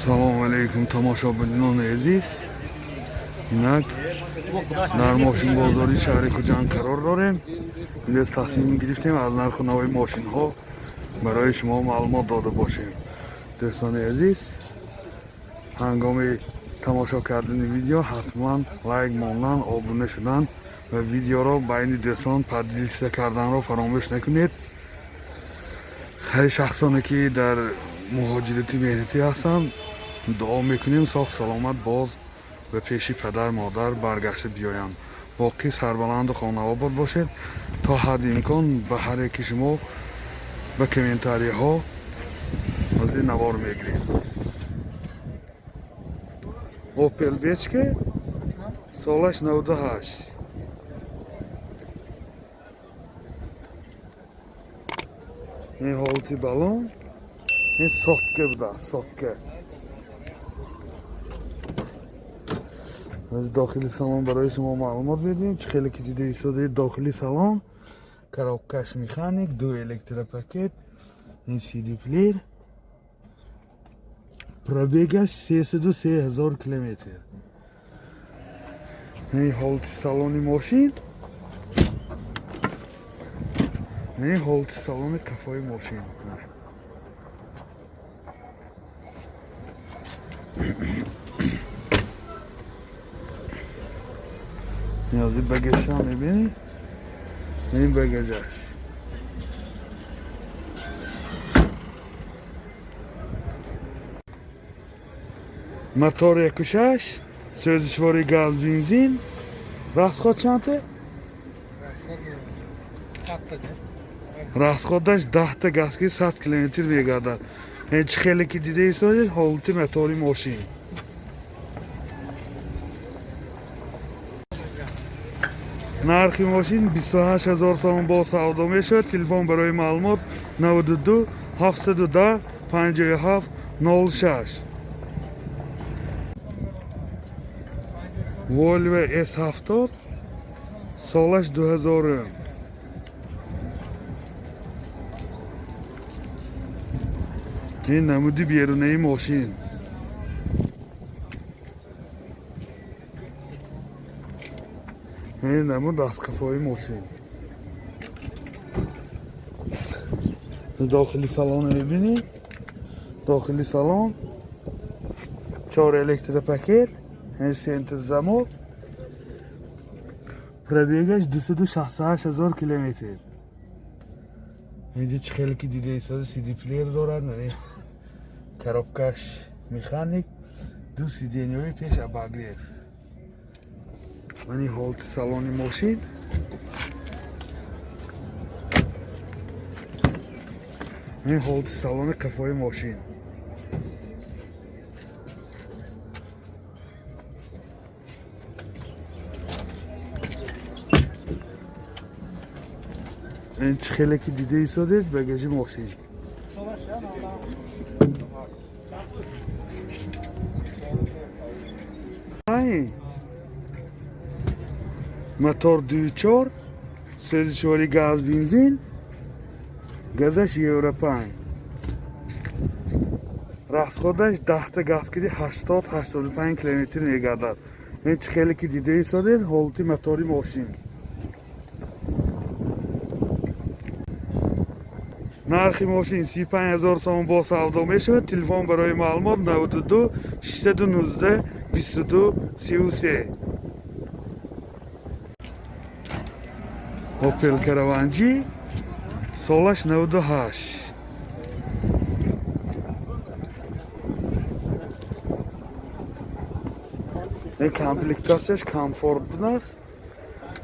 Салому алейкум тамошобинони азиз. Инак дар мошинбозори шаҳри Хуҷанд қарор дорем. Имрӯз тасмим гирифтем аз нарху навои мошинҳо барои шумо маълумот дода бошем. дӯстони азиз, ҳангоми тамошо кардани видео ҳатман лайк мондан, обуна шудан ва видеоро байни дӯстон подписка карданро фаромӯш накунед. ҳари шахсоне ки дар муҳоҷирати меҳнатӣ ҳастанд, дуо мекунем соҳ саломат боз ба пеши падар модар баргашта биёянд. боқӣ сарбаланду хонаобод бошед. то ҳадди имкон ба ҳар яки шумо ба комментариҳо ҳозир навор мегирем. Opel Bechka солаш 98. این حالتی بالون این سکه بوده سکه. از داخلی سالن برای شما معلومات بدیم. خیلی که دیده ایستاده داخلی سالن کاروبکش مکانیک، دو الکتروپاکت، این CD پلیر، пробегаш 303,000 километр. این حالت سالن ماشین، این حالت سالن کفای ماشین. نیازی بگش هم میبینی؟ این بگجش мотор 1.6 سوزشواری گاز بنزین. расход چنده؟ расходаш 10 تا газки 100 километр мегардад. این چه خیلی که دیده ایستادید حالتی мотори ماشین. нархи мошин 28000 сомон бо савдо мешавад. телефон барои маълумот 92 710 57 06. Volvo S70 солаш 2000. این نمودی بیرونی ماشین. این نمود دستکفای ماشین. داخلی سالن میبینی؟ داخلی سالن 4 الکتروپاکت، این سنتر زمو، пробегаш 268,000 километр. اینجا چه خیلی که دیده ایستاده CD پلیر دارد. коробкаш механик, دو сиденьёи пеш обогрев. این حالت سالن ماشین. این حالت سالن کفای ماشین. این چه خیلی که دیده ایستادید بگاژ ماشین. мотор 2.4 سوزشواری گاز بنزین. газаш евро 5. расходаш 10 تا газкиди 80-85 километр мегардад. این چه خیلی که دیده ایستادید حالتی мотори ماشین. нархи мошин 35000 сомон бо савдо мешавад. телефон барои маълумот 92 619 22 33. Opel Karavanji солаш 98. این комплектасияш комфорт буд.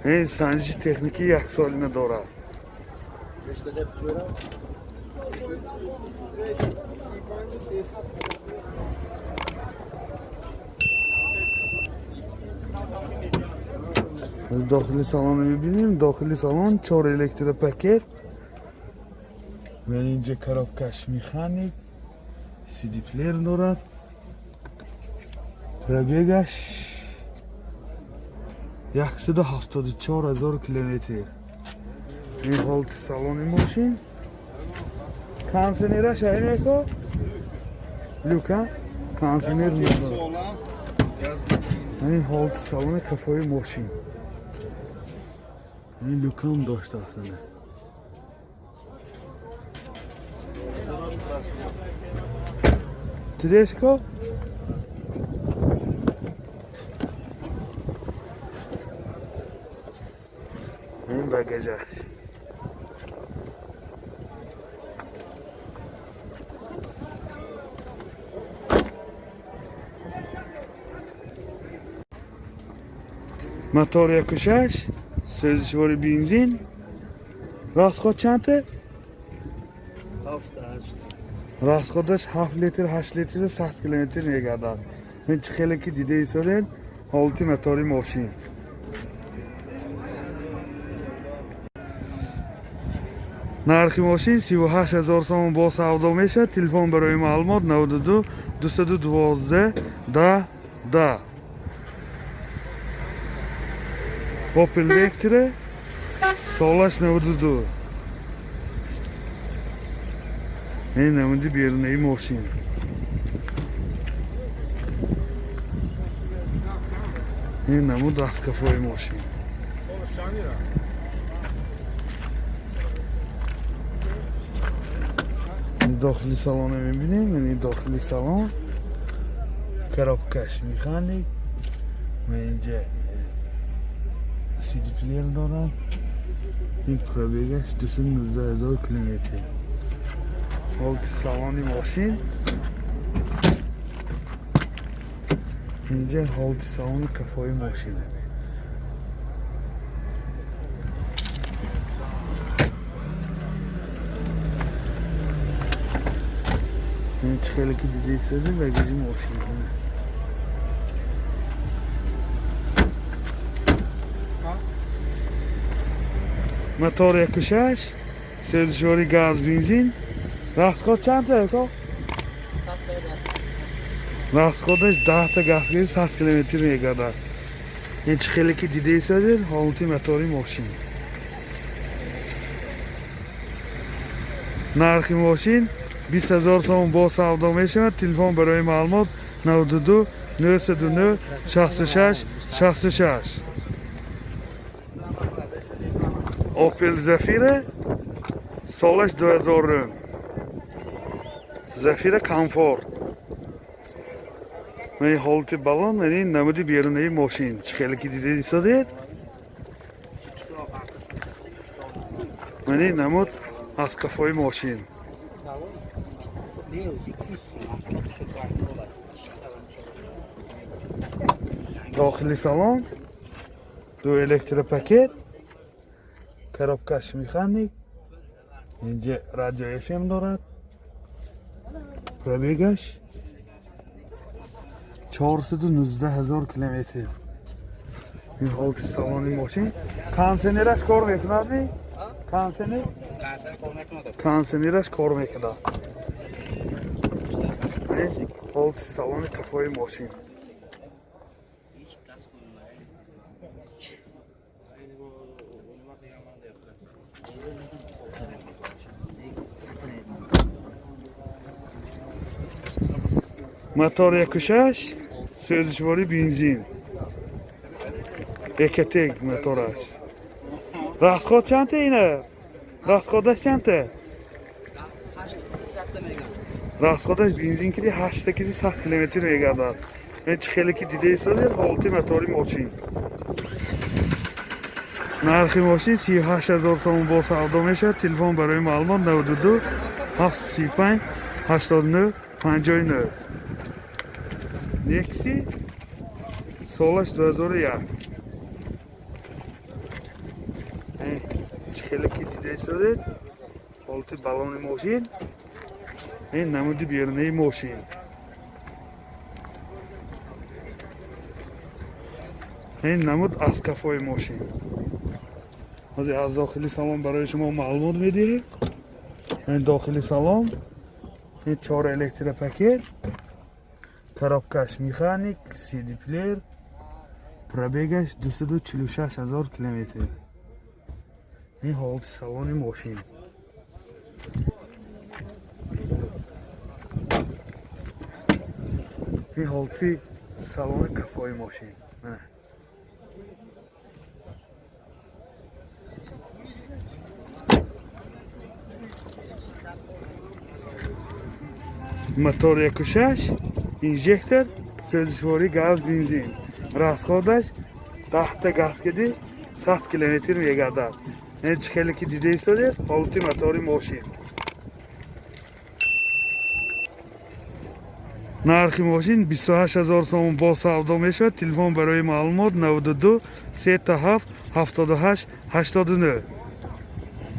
این санҷиши техникӣ 1 солина дорад. داخلی سالن میبینیم. داخلی سالن 4 الکتروپاکت و اینجا коробкаш механик، CD پلیر دارد. пробегаш 174,000 километр. این حالت سالن ماشین. کانسنیرش اینه که لوکا Kansener Kendisi mi? olan yazdık. Hani haltı salona kafayı moşin. Hani lukam doşta sana. Tedesco? Hani bagaja. Motor yakışaş, sözleşmeli benzin. Rastkod çantı? Hafta açtı. Rastkod 7 litr, 8 litr, 100 kilometr megada. Men çıkhele ki dide isoden, 6 motori moşin. Narxi moşin 38000 so'm bo savdo mesha. Telefon baroy ma'lumot 92 212 da. Opel Vectra Solaş 92. Ne namıdı bir yerine moşin. Ne namıdı az kafayı moşin. داخلی سالن رو میبینیم، یعنی داخلی سالن کرابکش میخانیک و اینجا CD پلیر دارن. این پرابیگش 219,000 کیلومتر. حالت سالن ماشین اینجا حالت سالن کفای ماشین. این خیلی که دیده ایستاده بگیجی ماشین کنه. موتور 1.6 سوزشوری گاز بنزین. راستخود چنده اکو؟ راستخودش 10 تا گازگیری 100 کیلومتر میگذره. این خیلی که دیده ایستاده حالتی موتوری ماشین. نرخ ماشین 20,000 so'm bo savdo میشه. تلفن برای معلومات 92 909 66 66. Opel Zafira سالش 2000. Zafira Comfort. من حالت بالون یعنی نمودی بیرونی ماشین. خیلی که دیده ایستاده. من نمود از کفای ماشین. داخلی سالن 2 الکتر پاکت، کرابکش میخانیک، اینجا رادیو اف ام دارد. پرابیگش 419,000 کیلومتر. این حالت سالن ماشین. کانسنرش کار میکنه؟ کانسنر؟ کانسنرش کار میکنه. حالت سالن کفای ماشین. موتور 1.6 سوزشواری بنزین. اکتگ موتورش. راستخود چنده اینه؟ راستخودش چنده؟ راستخودش بنزین کردی 8 کردی 100 کیلومتر میگردد. من خیلی که دیده ایستاده حالتی موتوری ماشین. نرخ ماشین 38,000 so'm با savdo میشه. تلفن برای معلومات 92 735 89 59. Nexi Solaş 2001. خیلی که دیده ایستاده حالت بالون ماشین. این نمودی بیرونی ماشین. این نمود از کفای ماشین. از داخلی سالن برای شما معلومات میدیم. این داخلی سالن این 4 الکتر پاکت، کرابکش میخانیک، CD پلیر، پرابیگش 246,000 کیلومتر. این حالت سالن ماشین. این حالتی سالن کفای ماشین نه موتور 1.6 اینژکتور سوزشواری گاز بنزین расходаш 10 تا газ киди 100 км мегардад. ин чхеле ки дида истоди ҳолати мотори мошин. нархи мошин 28000 сомон бо савдо мешавад. Телефон барои маълумот 92 37 78 89.